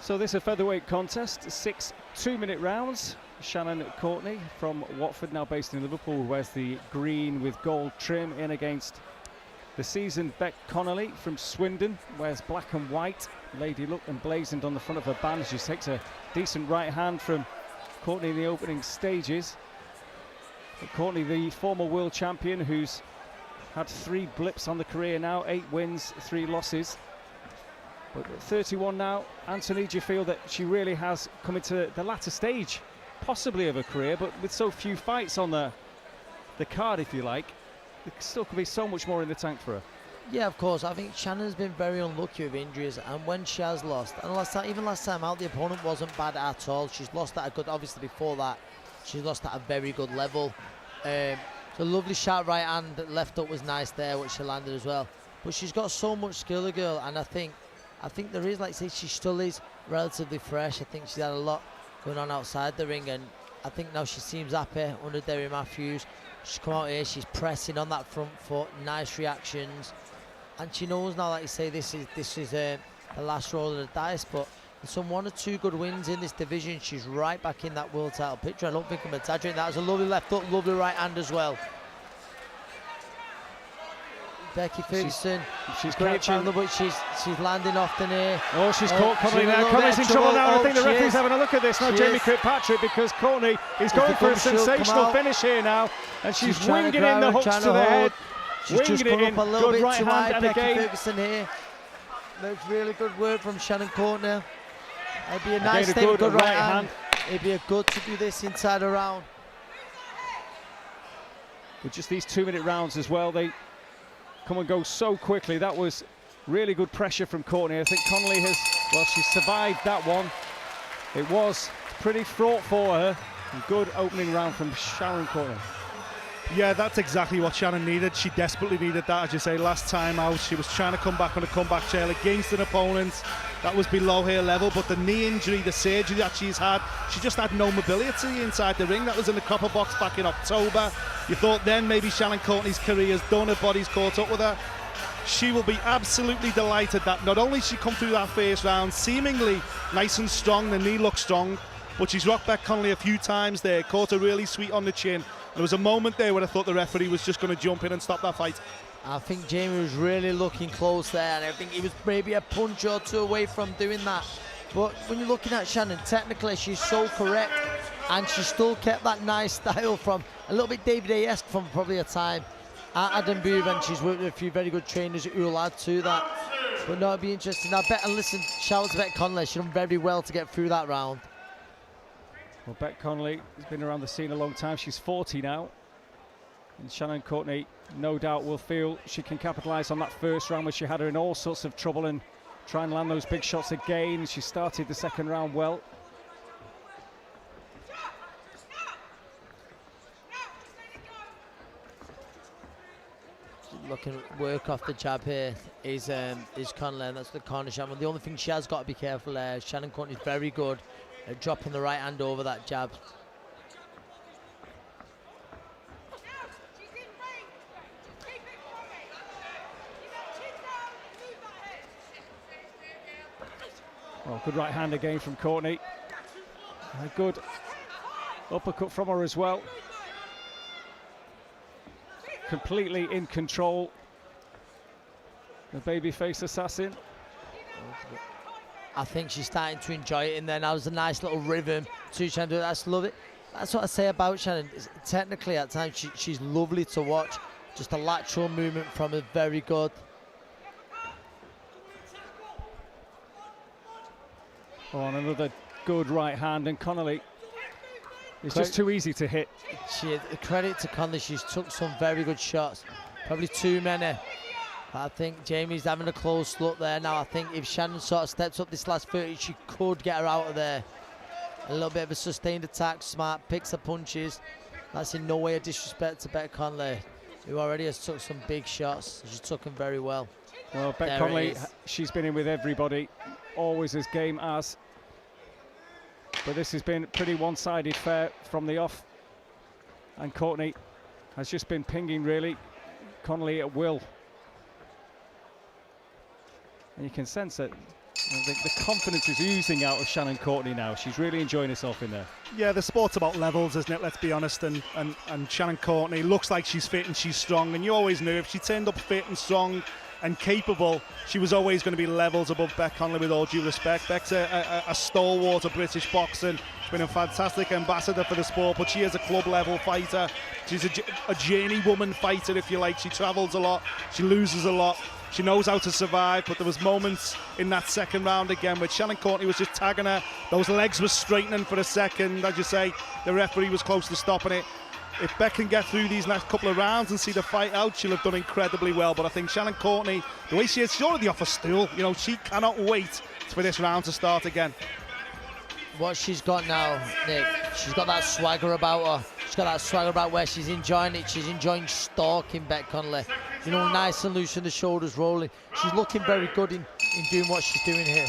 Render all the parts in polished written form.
So this is a featherweight contest, 6 2-minute rounds. Shannon Courtenay from Watford, now based in Liverpool, wears the green with gold trim in against the seasoned Bec Connolly from Swindon, wears black and white, lady look emblazoned on the front of her band. She takes a decent right hand from Courtenay in the opening stages. But Courtenay, the former world champion, who's had 3 blips on the career now, 8 wins, 3 losses. But at 31 now, Anthony, do you feel that she really has come into the latter stage, possibly of her career, but with so few fights on the card, if you like, there still could be so much more in the tank for her? Yeah, of course. I think Shannon's been very unlucky with injuries, and when she has lost, and even last time out, the opponent wasn't bad at all. She's lost at a good, obviously before that, she's lost at a very good level. So lovely shot right hand, left up was nice there, which she landed as well. But she's got so much skill, the girl, and I think there is, like I say, she still is relatively fresh. I think she's had a lot going on outside the ring, and I think now she seems happy under Derry Matthews. She's come out here, she's pressing on that front foot, nice reactions, and she knows now, like you say, this is the last roll of the dice. But with some 1 or 2 good wins in this division, she's right back in that world title picture. I don't think I'm exaggerating. That was a lovely left hook, lovely right hand as well. Becky Ferguson, she's great catching, but she's landing often here. Oh, she's caught Connolly now. Connolly's in trouble now. I think the referee's having a look at this now. Jamie Kirkpatrick, because Courtenay is going for a sensational finish here now, and she's winging in the hooks to the head. She's just gone up a little bit too high. Becky Ferguson here. Looks really good work from Shannon Courtenay. It'd be a nice thing, good right hand. It'd be a good to do this inside a round. With just these 2-minute rounds as well, they come and go so quickly. That was really good pressure from Courtenay. I think Connolly has, well, she survived that one. It was pretty fraught for her. Good opening round from Shannon Courtenay. Yeah, that's exactly what Shannon needed. She desperately needed that. As you say, last time out, she was trying to come back on a comeback trail against an opponent that was below her level, but the knee injury, the surgery that she's had, she just had no mobility inside the ring. That was in the copper box back in October. You thought then maybe Shannon Courtenay's career's done, her body's caught up with her. She will be absolutely delighted that not only she come through that first round seemingly nice and strong, the knee looks strong, but she's rocked Bec Connolly a few times there, caught her really sweet on the chin. There was a moment there where I thought the referee was just going to jump in and stop that fight. I think Jamie was really looking close there, and I think he was maybe a punch or 2 away from doing that. But when you're looking at Shannon, technically she's so correct, and she still kept that nice style from a little bit David A-esque from probably a time at Edinburgh, and she's worked with a few very good trainers who will add to that. But no, it'd be interesting. I bet, and listen, shout out to Bec Connolly, she done very well to get through that round. Well, Bec Connolly has been around the scene a long time. She's 40 now. And Shannon Courtenay, no doubt, will feel she can capitalise on that first round where she had her in all sorts of trouble and try and land those big shots again. She started the second round well. Looking at work off the jab here is Connolly, and that's the corner shot. The only thing she has got to be careful there, Shannon Courtenay is very good at dropping the right hand over that jab. Well, good right hand again from Courtenay. A good uppercut from her as well. Completely in control, the babyface assassin. I think she's starting to enjoy it in there now. There's a nice little rhythm to Shannon. That's love it. That's what I say about Shannon. Technically, at times she's lovely to watch. Just a lateral movement from her, very good. Oh, and another good right hand, and Connolly is just too easy to hit. Credit to Connolly, she's took some very good shots, probably too many. But I think Jamie's having a close look there now. I think if Shannon sort of steps up this last 30, she could get her out of there. A little bit of a sustained attack, smart, picks her punches. That's in no way a disrespect to Bec Connolly, who already has took some big shots. She took them very well. Well, Bec Connolly, she's been in with everybody, always as game as. But this has been pretty one-sided fair from the off. And Courtenay has just been pinging, really, Connolly at will. And you can sense that I think the confidence is oozing out of Shannon Courtenay now. She's really enjoying herself in there. Yeah, the sport's about levels, isn't it? Let's be honest. And Shannon Courtenay looks like she's fit and she's strong. And you always knew if she turned up fit and strong and capable, she was always going to be levels above Bec Connolly, with all due respect. Bec's a stalwart of British boxing. She's been a fantastic ambassador for the sport, but she is a club-level fighter. She's a journeywoman fighter, if you like. She travels a lot. She loses a lot. She knows how to survive, but there was moments in that second round again where Shannon Courtenay was just tagging her. Those legs were straightening for a second. As you say, the referee was close to stopping it. If Bec can get through these next couple of rounds and see the fight out, she'll have done incredibly well. But I think Shannon Courtenay, the way she is, she's already off a stool. You know, she cannot wait for this round to start again. What she's got now, Nick, she's got that swagger about her. She's got that swagger about where she's enjoying it. She's enjoying stalking Bec Connolly. You know, nice and loose and the shoulders rolling. She's looking very good in doing what she's doing here.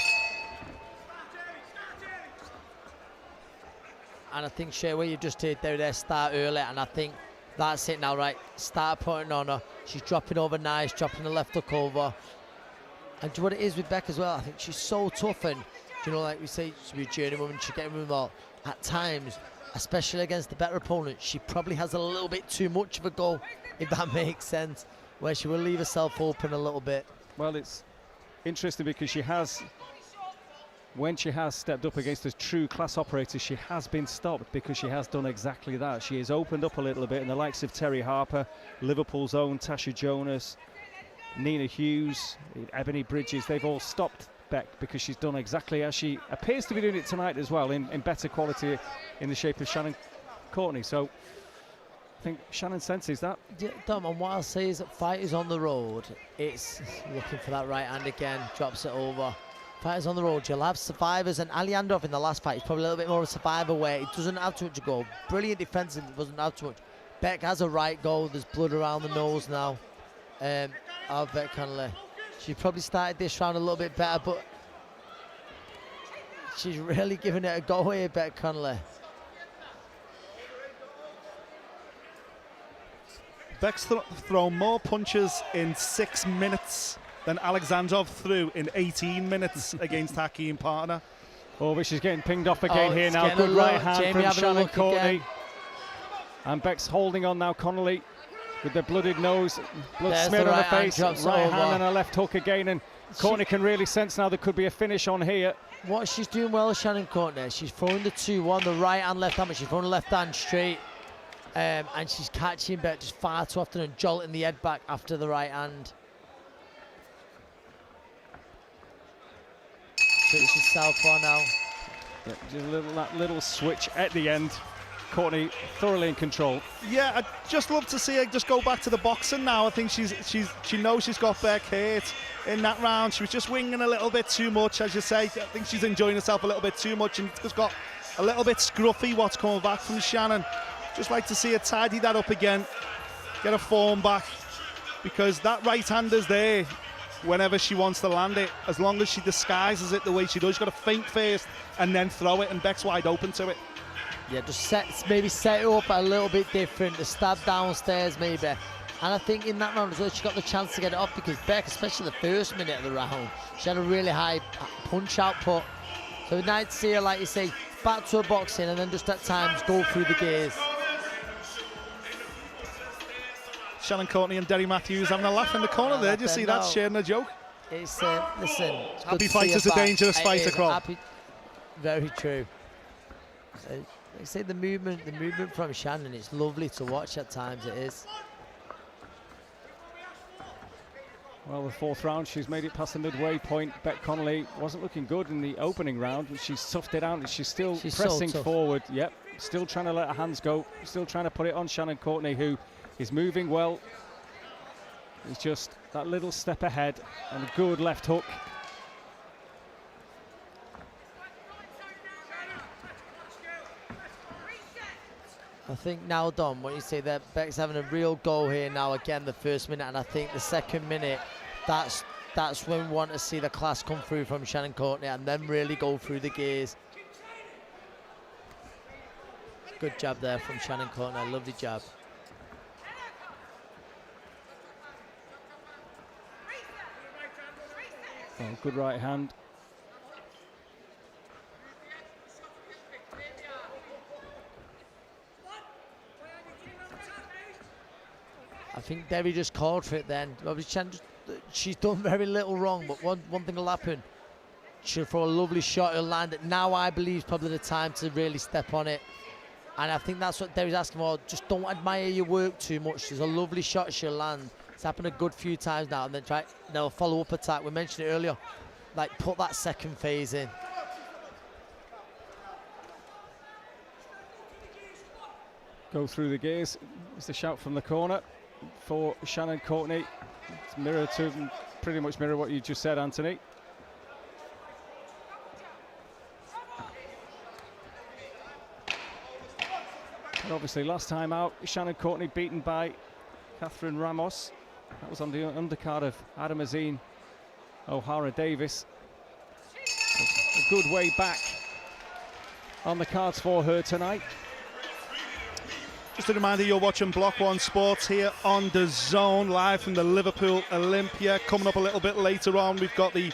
And I think, Shay, where you've just heard there, start early, and I think that's it now, right? Start putting on her. She's dropping over nice, dropping the left hook over. And do you know what it is with Bec as well? I think she's so tough, and you know, like we say, she'll be a journeywoman, she'll get with them all. At times, especially against the better opponent, she probably has a little bit too much of a go, if that makes sense, where she will leave herself open a little bit. Well, it's interesting because she has, when she has stepped up against a true class operator, she has been stopped because she has done exactly that. She has opened up a little bit, and the likes of Terry Harper, Liverpool's own Tasha Jonas, Nina Hughes, Ebony Bridges, they've all stopped Bec because she's done exactly as she appears to be doing it tonight as well, in better quality in the shape of Shannon Courtenay. So I think Shannon senses that. Yeah, Dom, and what I'll say is that fighters on the road, it's looking for that right hand again, drops it over. Fighters on the road, you'll have survivors, and Ali Andov in the last fight is probably a little bit more of a survivor where he doesn't have too much to go. Brilliant defensive, doesn't have too much. Bec has a right go, there's blood around the nose now of Bec Connolly. She probably started this round a little bit better, but she's really giving it a go here, Bec Connolly. Bec's thrown more punches in 6 minutes than Alexandrov threw in 18 minutes against Hakeem Partner. Oh, but she's getting pinged off again here now. Good look. right hand Jamie from Shannon Courtenay. Again. And Bec's holding on now. Connolly with the blooded nose, blood There's smear the on right her hand, face. drops Right over. hand and a left hook again. And Courtenay can really sense now there could be a finish on here. What she's doing well, Shannon Courtenay, she's throwing the 2-1, the right hand, left hand, but she's throwing the left hand straight. And she's catching Bec just far too often and jolting the head back after the right hand. Switches southpaw now. Yeah, just that little switch at the end. Courtenay thoroughly in control. Yeah, I'd just love to see her just go back to the boxing now. I think she knows she's got Bec hurt in that round. She was just winging a little bit too much, as you say. I think she's enjoying herself a little bit too much, and just got a little bit scruffy what's coming back from Shannon. Just like to see her tidy that up again, get her form back, because that right hand is there whenever she wants to land it, as long as she disguises it the way she does. She's got to feint first and then throw it, and Bec's wide open to it. Yeah, just maybe set it up a little bit different, the stab downstairs maybe. And I think in that round as well, she got the chance to get it off, because Bec, especially the first minute of the round, she had a really high punch output. So it's nice to see her, like you say, back to her boxing and then just at times go through the gears. Shannon Courtenay and Derry Matthews having a laugh in the corner there. Did you see that? Sharing a joke. It's, listen, it's happy fight is a dangerous fighter, Crow. Very true. Like say the movement from Shannon, it's lovely to watch at times, it is. Well, the fourth round, she's made it past the midway point. Bec Connolly wasn't looking good in the opening round, but she's toughed it out, and she's still pressing forward. Yep, still trying to let her hands go, still trying to put it on Shannon Courtenay, who is moving well. It's just that little step ahead and a good left hook. I think now, Dom, what you say that Bec's having a real go here now again the first minute, and I think the second minute, that's when we want to see the class come through from Shannon Courtenay and then really go through the gears. Good jab there from Shannon Courtenay, lovely jab. Oh, good right hand. think Derry just called for it then. She's done very little wrong, but one thing will happen. She'll throw a lovely shot, it'll land it. Now I believe is probably the time to really step on it. And I think that's what Derry's asking for. Just don't admire your work too much. There's a lovely shot she'll land. It's happened a good few times now, and then they'll follow up attack. We mentioned it earlier. Like, put that second phase in. Go through the gears. It's the shout from the corner for Shannon Courtenay. It's pretty much mirror what you just said, Anthony. And obviously last time out, Shannon Courtenay beaten by Catherine Ramos. That was on the undercard of Adamazine O'Hara Davis. A good way back on the cards for her tonight. Just a reminder, you're watching Block 1 Sports here on The Zone, live from the Liverpool Olympia. Coming up a little bit later on, we've got the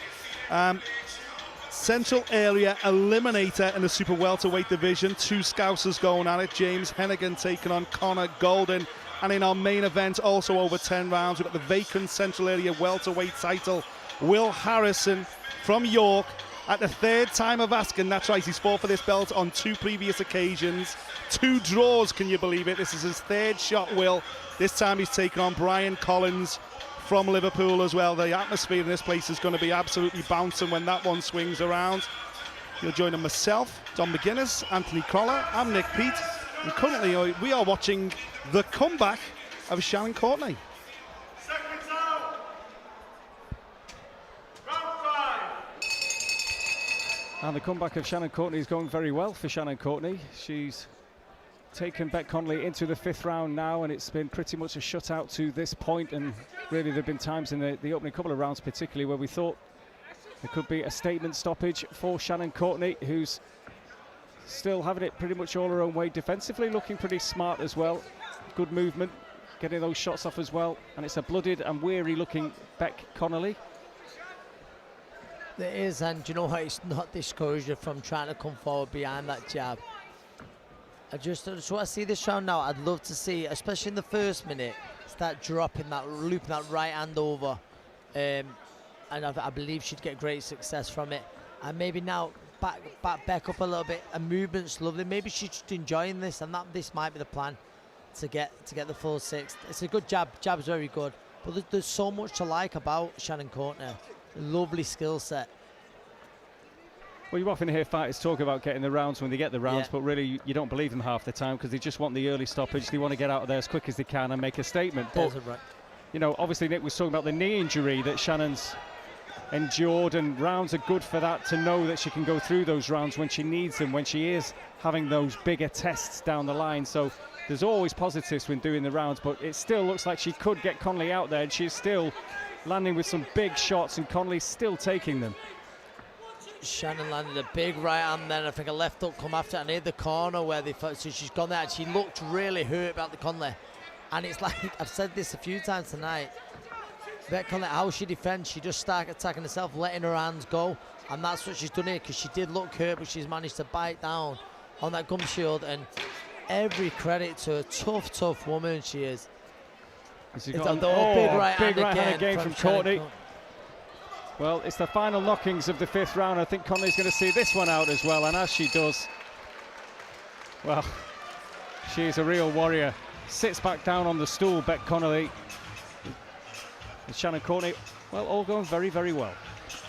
Central Area Eliminator in the Super Welterweight division. Two Scousers going at it. James Hennigan taking on Connor Golden. And in our main event, also over 10 rounds, we've got the vacant Central Area Welterweight title. Will Harrison from York, at the third time of asking. That's right, he's fought for this belt on 2 previous occasions. 2 draws, can you believe it? This is his 3rd shot, Will. This time he's taken on Brian Collins from Liverpool as well. The atmosphere in this place is going to be absolutely bouncing when that one swings around. You're joining myself, Don McGuinness, Anthony Croller, I'm Nick Pete, and currently we are watching the comeback of Shannon Courtenay. And the comeback of Shannon Courtenay is going very well for Shannon Courtenay. She's taken Bec Connolly into the 5th round now, and it's been pretty much a shutout to this point. And really, there have been times in the opening couple of rounds, particularly, where we thought there could be a statement stoppage for Shannon Courtenay, who's still having it pretty much all her own way defensively, looking pretty smart as well. Good movement, getting those shots off as well. And it's a blooded and weary-looking Bec Connolly. There is, and you know what? It's not discouraged her from trying to come forward behind that jab. I just want to see this round now. I'd love to see, especially in the first minute, start dropping that, looping that right hand over. And I believe she'd get great success from it. And maybe now back Bec up a little bit. A movement's lovely. Maybe she's just enjoying this, and this might be the plan to get the full 6. It's a good jab. Jab's very good. But there's so much to like about Shannon Courtenay. Lovely skill set. Well, you often hear fighters talk about getting the rounds when they get the rounds, Yeah. but really you don't believe them half the time because they just want the early stoppage. They want to get out of there as quick as they can and make a statement. But, you know, obviously Nick was talking about the knee injury that Shannon's endured, and rounds are good for that, to know that she can go through those rounds when she needs them, when she is having those bigger tests down the line. So there's always positives when doing the rounds, but it still looks like she could get Connolly out there, and she's still landing with some big shots, and Connolly's still taking them. Shannon landed a big right hand, then I think a left hook come after it, and hit the corner where they fought. So she's gone there, and she looked really hurt about the Connolly. And it's like, I've said this a few times tonight, Bec Connolly, how she defends, she just started attacking herself, letting her hands go, and that's what she's done here, because she did look hurt, but she's managed to bite down on that gum shield. And every credit to a tough woman she is. It's big right hand again from Courtenay. Well, it's the final knockings of the 5th round. I think Connolly's going to see this one out as well, and as she does, well, she's a real warrior. Sits back down on the stool, Bec Connolly. And Shannon Courtenay, well, all going very, very well.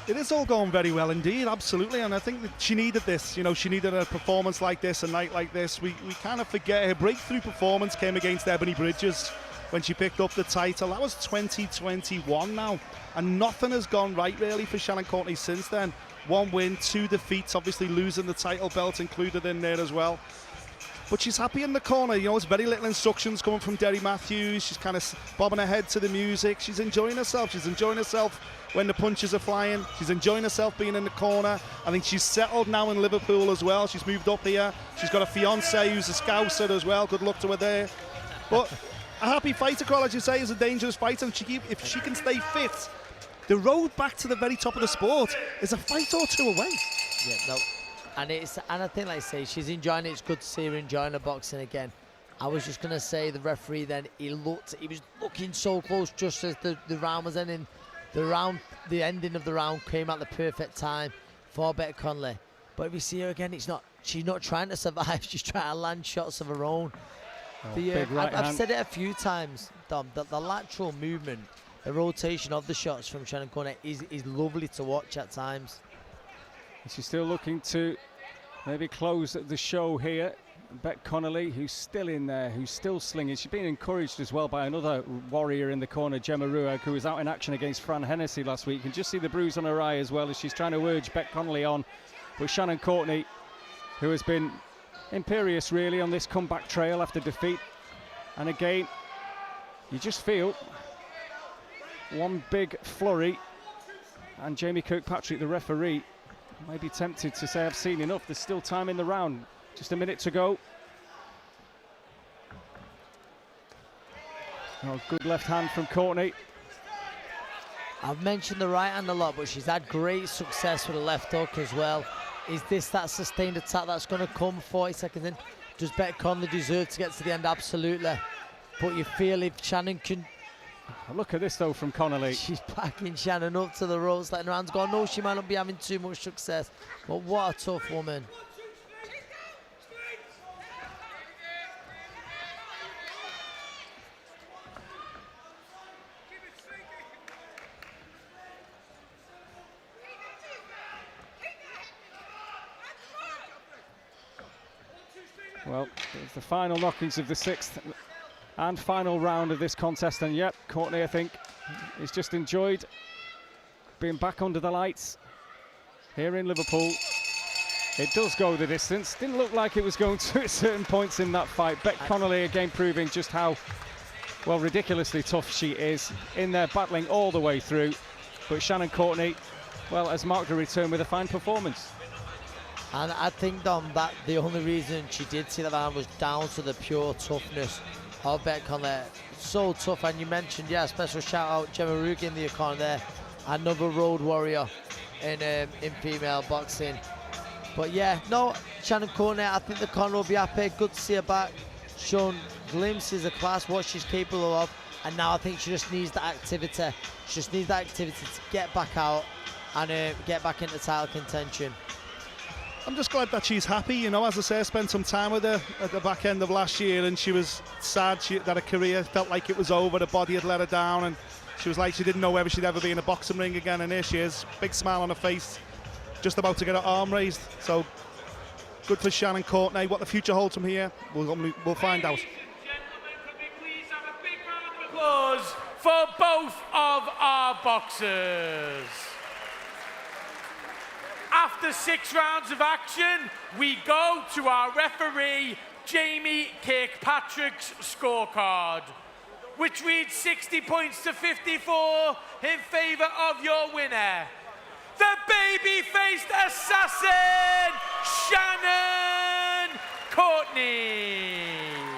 It is all going very well indeed, absolutely, and I think that she needed this. You know, she needed a performance like this, a night like this. We kind of forget her breakthrough performance came against Ebony Bridges when she picked up the title. That was 2021 now, and nothing has gone right really for Shannon Courtenay since then. 1 win, 2 defeats, obviously losing the title belt included in there as well. But she's happy in the corner. You know, it's very little instructions coming from Derry Matthews. She's kind of bobbing her head to the music. She's enjoying herself. She's enjoying herself when the punches are flying. She's enjoying herself being in the corner. I think she's settled now in Liverpool as well. She's moved up here. She's got a fiancé who's a Scouser as well. Good luck to her there. But a happy fighter, Carl, as you say, is a dangerous fighter. And if she can stay fit, the road back to the very top of the sport is a fight or 2 away. Yeah, no. And I think, like I say, she's enjoying it. It's good to see her enjoying her boxing again. I was just going to say the referee then, he was looking so close just as the round was ending. The ending of the round came at the perfect time for Bec Connolly. But if you see her again, she's not trying to survive, she's trying to land shots of her own. I've said it a few times, Dom, that the lateral movement, the rotation of the shots from Shannon Courtenay is lovely to watch at times. She's still looking to maybe close the show here. Bec Connolly, who's still in there, who's still slinging. She's been encouraged as well by another warrior in the corner, Gemma Ruag, who was out in action against Fran Hennessy last week. You can just see the bruise on her eye as well as she's trying to urge Bec Connolly on. But Shannon Courtenay, who has been imperious really on this comeback trail after defeat. And again, you just feel one big flurry, and Jamie Kirkpatrick, the referee, may be tempted to say, I've seen enough. There's still time in the round. Just a minute to go. Oh, good left hand from Courtenay. I've mentioned the right hand a lot, but she's had great success with the left hook as well. Is this that sustained attack that's going to come 40 seconds in? Does Bec Connolly deserve to get to the end? Absolutely. But you feel if Shannon can... Oh, look at this though from Connolly. She's backing Shannon up to the ropes, letting her hands go. No, she might not be having too much success, but what a tough woman. Well, it's the final knockings of the 6th and final round of this contest, and yep, Courtenay, I think, has just enjoyed being back under the lights here in Liverpool. It does go the distance. Didn't look like it was going to at certain points in that fight. Bec Connolly again proving just how, well, ridiculously tough she is in there, battling all the way through. But Shannon Courtenay, well, has marked a return with a fine performance. And I think, Dom, that the only reason she did see that round was down to the pure toughness of Bec Connolly. So tough, and you mentioned, yeah, special shout out Gemma Ruag in the corner there, another road warrior in female boxing. But yeah, no, Shannon Courtenay, I think the corner will be happy. Good to see her back, shown glimpses of class, what she's capable of, and now I think she just needs that activity. She just needs that activity to get back out and get back into title contention. I'm just glad that she's happy, you know. As I say, I spent some time with her at the back end of last year, and she was sad that her career felt like it was over. The body had let her down, and she was like she didn't know whether she'd ever be in a boxing ring again, and here she is, big smile on her face, just about to get her arm raised. So good for Shannon Courtenay. What the future holds from here, we'll find out. Can we please have a big round of applause for both of our boxers? After 6 rounds of action, we go to our referee, Jamie Kirkpatrick's scorecard, which reads 60 points to 54 in favour of your winner, the baby-faced assassin, Shannon Courtenay.